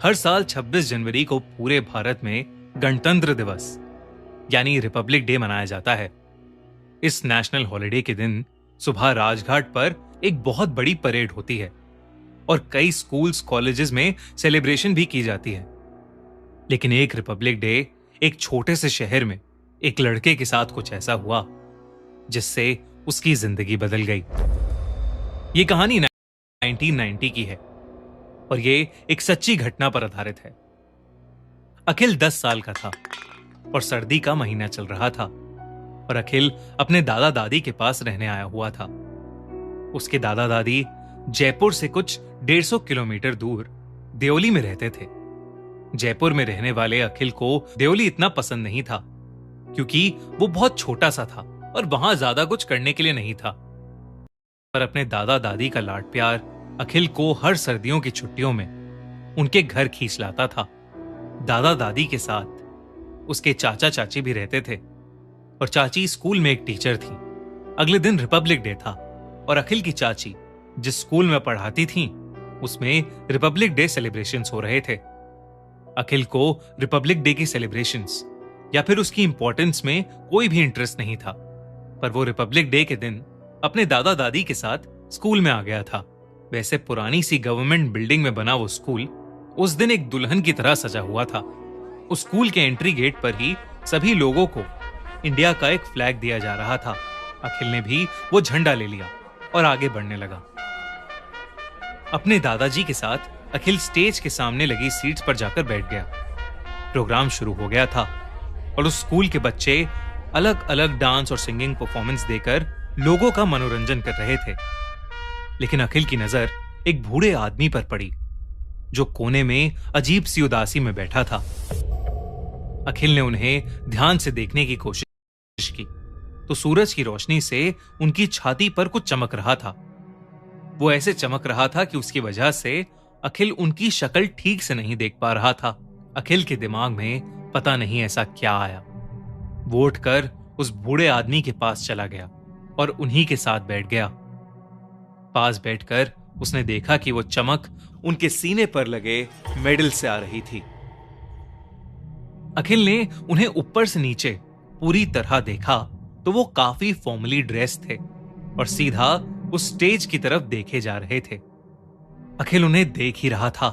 हर साल 26 जनवरी को पूरे भारत में गणतंत्र दिवस यानी रिपब्लिक डे मनाया जाता है। इस नेशनल हॉलिडे के दिन सुबह राजघाट पर एक बहुत बड़ी परेड होती है और कई स्कूल्स कॉलेजेस में सेलिब्रेशन भी की जाती है। लेकिन एक रिपब्लिक डे एक छोटे से शहर में एक लड़के के साथ कुछ ऐसा हुआ जिससे उसकी जिंदगी बदल गई। ये कहानी 1990 की है और ये एक सच्ची घटना पर आधारित है। अखिल 10 साल का था और सर्दी का महीना चल रहा था और अखिल अपने दादा दादी के पास रहने आया हुआ था। उसके दादा दादी जयपुर से कुछ 150 किलोमीटर दूर देओली में रहते थे। जयपुर में रहने वाले अखिल को देओली इतना पसंद नहीं था क्योंकि वो बहुत छोटा सा था और वहां ज्यादा कुछ करने के लिए नहीं था। पर अपने दादा दादी का लाड प्यार अखिल को हर सर्दियों की छुट्टियों में उनके घर खींच लाता था। दादा दादी के साथ उसके चाचा चाची भी रहते थे और चाची स्कूल में एक टीचर थी। अगले दिन रिपब्लिक डे था और अखिल की चाची जिस स्कूल में पढ़ाती थी उसमें रिपब्लिक डे सेलिब्रेशंस हो रहे थे। अखिल को रिपब्लिक डे की सेलिब्रेशंस या फिर उसकी इंपॉर्टेंस में कोई भी इंटरेस्ट नहीं था, पर वो रिपब्लिक डे के दिन अपने दादा दादी के साथ स्कूल में आ गया था। वैसे पुरानी सी गवर्नमेंट बिल्डिंग में बना वो स्कूल उस दिन एक दुल्हन की तरह सजा हुआ था। उस स्कूल के एंट्री गेट पर ही सभी लोगों को इंडिया का एक फ्लैग दिया जा रहा था। अखिल ने भी वो झंडा ले लिया और आगे बढ़ने लगा। अपने दादाजी के साथ अखिल स्टेज के सामने लगी सीट्स पर जाकर बैठ गया। प्रोग्राम शुरू हो गया था और उस स्कूल के बच्चे अलग अलग डांस और सिंगिंग परफॉर्मेंस देकर लोगों का मनोरंजन कर रहे थे। लेकिन अखिल की नजर एक बूढ़े आदमी पर पड़ी जो कोने में अजीब सी उदासी में बैठा था। अखिल ने उन्हें ध्यान से देखने की कोशिश की तो सूरज की रोशनी से उनकी छाती पर कुछ चमक रहा था। वो ऐसे चमक रहा था कि उसकी वजह से अखिल उनकी शक्ल ठीक से नहीं देख पा रहा था। अखिल के दिमाग में पता नहीं ऐसा क्या आया। वो उठकर उस बूढ़े आदमी के पास चला गया और उन्हीं के साथ बैठ गया। पास बैठकर उसने देखा कि वो चमक उनके सीने पर लगे मेडल से आ रही थी। अखिल ने उन्हें ऊपर से नीचे पूरी तरह देखा तो वो काफी फॉर्मली ड्रेस थे और सीधा उस स्टेज की तरफ देखे जा रहे थे। अखिल उन्हें देख ही रहा था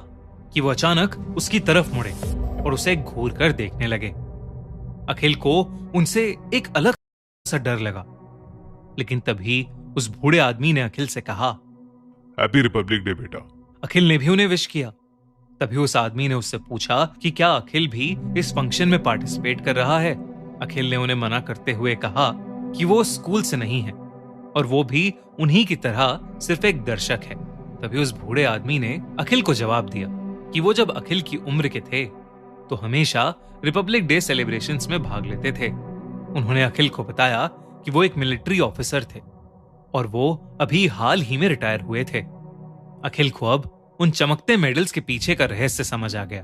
कि वो अचानक उसकी तरफ मुड़े और उसे घूर कर देखने लगे। अखिल को उनसे एक अलग सा डर लगा, लेकिन तभी उस बूढ़े आदमी ने अखिल से कहा, हैप्पी रिपब्लिक डे बेटा। अखिल ने भी उन्हें विश किया। तभी उस आदमी ने उससे पूछा कि क्या अखिल भी इस फंक्शन में पार्टिसिपेट कर रहा है। अखिल ने उन्हें मना करते हुए कहा कि वो स्कूल से नहीं है और वो भी उन्हीं की तरह सिर्फ एक दर्शक है। तभी उस बूढ़े आदमी ने अखिल को जवाब दिया कि वो जब अखिल की उम्र के थे तो हमेशा रिपब्लिक डे सेलिब्रेशंस में भाग लेते थे। उन्होंने अखिल को बताया कि वो एक मिलिट्री ऑफिसर थे और वो अभी हाल ही में रिटायर हुए थे। अखिल को अब उन चमकते मेडल्स के पीछे का रहस्य समझ आ गया।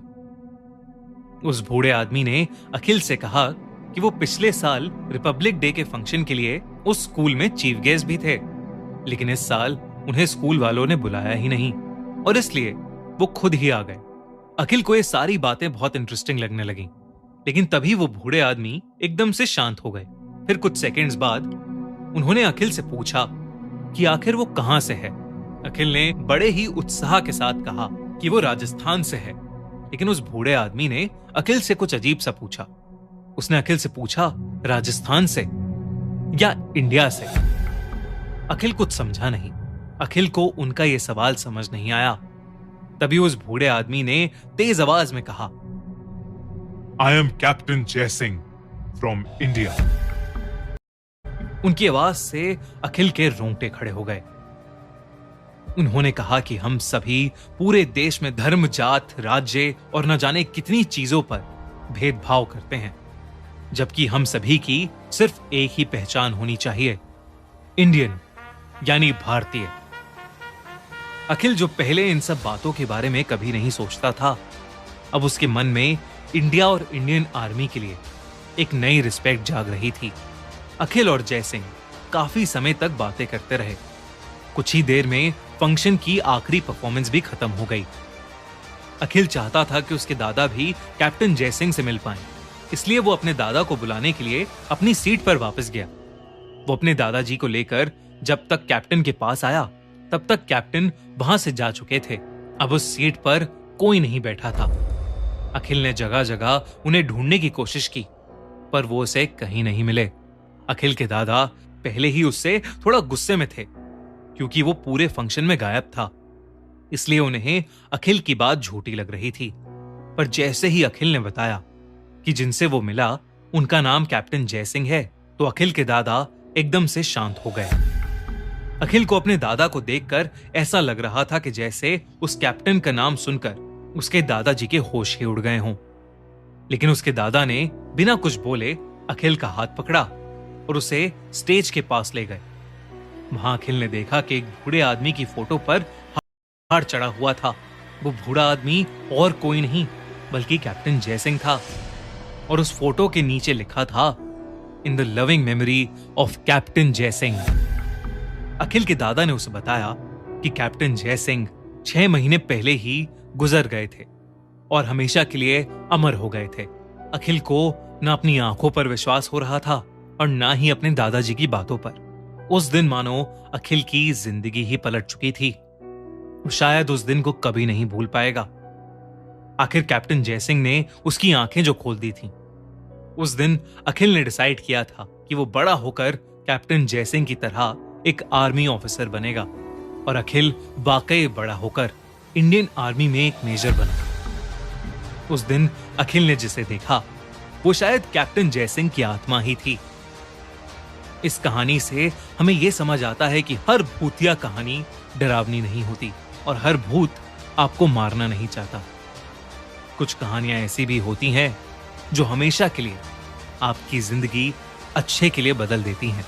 उस बूढ़े आदमी ने अखिल से कहा कि वो पिछले साल रिपब्लिक डे के फंक्शन के लिए उस स्कूल में चीफ गेस्ट भी थे, लेकिन इस साल उन्हें स्कूल वालों ने बुलाया ही नहीं और इसलिए वो खुद ही आ गए। अखिल को ये सारी बातें बहुत इंटरेस्टिंग लगने लगी, लेकिन तभी वो बूढ़े आदमी एकदम से शांत हो गए। फिर कुछ सेकंड्स बाद उन्होंने अखिल से पूछा कि आखिर वो कहां से है। अखिल ने बड़े ही उत्साह के साथ कहा कि वो राजस्थान से है, लेकिन उस बूढ़े आदमी ने अखिल से कुछ अजीब सा पूछा। उसने अखिल से पूछा, राजस्थान से या इंडिया से? अखिल कुछ समझा नहीं। अखिल को उनका यह सवाल समझ नहीं आया। तभी उस बूढ़े आदमी ने तेज आवाज में कहा, I am captain Jaisingh from India. उनकी आवाज से अखिल के रोंगटे खड़े हो गए। उन्होंने कहा कि हम सभी पूरे देश में धर्म, जात, राज्य और न जाने कितनी चीजों पर भेदभाव करते हैं, जबकि हम सभी की सिर्फ एक ही पहचान होनी चाहिए, इंडियन यानी भारतीय। अखिल जो पहले इन सब बातों के बारे में कभी नहीं सोचता था, अब उसके मन में इंडिया और इंडियन आर्मी के लिए एक नई रिस्पेक्ट जाग रही थी। अखिल और जयसिंह काफी समय तक बातें करते रहे। कुछ ही देर में फंक्शन की आखिरी परफॉर्मेंस भी खत्म हो गई। अखिल चाहता था कि उसके दादा भी कैप्टन जयसिंह से मिल पाएं, इसलिए वो अपने दादा को बुलाने के लिए अपनी सीट पर वापस गया। वो अपने दादाजी को लेकर जब तक कैप्टन के पास आया, तब तक कैप्टन वहां से जा चुके थे। अब उस सीट पर कोई नहीं बैठा था। अखिल ने जगह जगह उन्हें ढूंढने की कोशिश की, पर वो उसे कहीं नहीं मिले। अखिल के दादा पहले ही उससे थोड़ा गुस्से में थे, क्योंकि वो पूरे फंक्शन में गायब था। इसलिए उन्हें अखिल की बात झूठी लग रही थी। पर जैसे ही अखिल ने बताया कि जिनसे वो मिला उनका नाम कैप्टन जयसिंह है, तो अखिल के दादा एकदम से शांत हो गए। अखिल को अपने दादा को देखकर ऐसा लग रहा था कि जैसे उस कैप्टन का नाम सुनकर उसके दादाजी के होश ही उड़ गए हों। लेकिन उसके दादा ने बिना कुछ बोले अखिल का हाथ पकड़ा और उसे स्टेज के पास ले गए। वहां अखिल ने देखा कि एक बूढ़े आदमी की फोटो पर हार चढ़ा हुआ था। वो बूढ़ा आदमी और कोई नहीं बल्कि कैप्टन जयसिंह था, और उस फोटो के नीचे लिखा था, in the loving memory of captain Jaisingh. Akhil के दादा ने उसे बताया कि कैप्टन जयसिंह 6 महीने पहले ही गुजर गए थे और हमेशा के लिए अमर हो गए थे। अखिल को न अपनी आंखों पर विश्वास हो रहा था और ना ही अपने दादाजी की बातों पर। उस दिन मानो अखिल की जिंदगी ही पलट चुकी थी। वो शायद उस दिन को कभी नहीं भूल पाएगा। आखिर कैप्टन जयसिंह ने उसकी आंखें जो खोल दी थीं। उस दिन अखिल ने डिसाइड किया था कि वो बड़ा होकर कैप्टन जयसिंह की तरह एक आर्मी ऑफिसर बनेगा, और अखिल वाकई बड़ा होकर इंडियन आर्मी में एक मेजर बना। उस दिन अखिल ने जिसे देखा वो शायद कैप्टन जयसिंह की आत्मा ही थी। इस कहानी से हमें यह समझ आता है कि हर भूतिया कहानी डरावनी नहीं होती और हर भूत आपको मारना नहीं चाहता। कुछ कहानियां ऐसी भी होती हैं जो हमेशा के लिए आपकी जिंदगी अच्छे के लिए बदल देती हैं।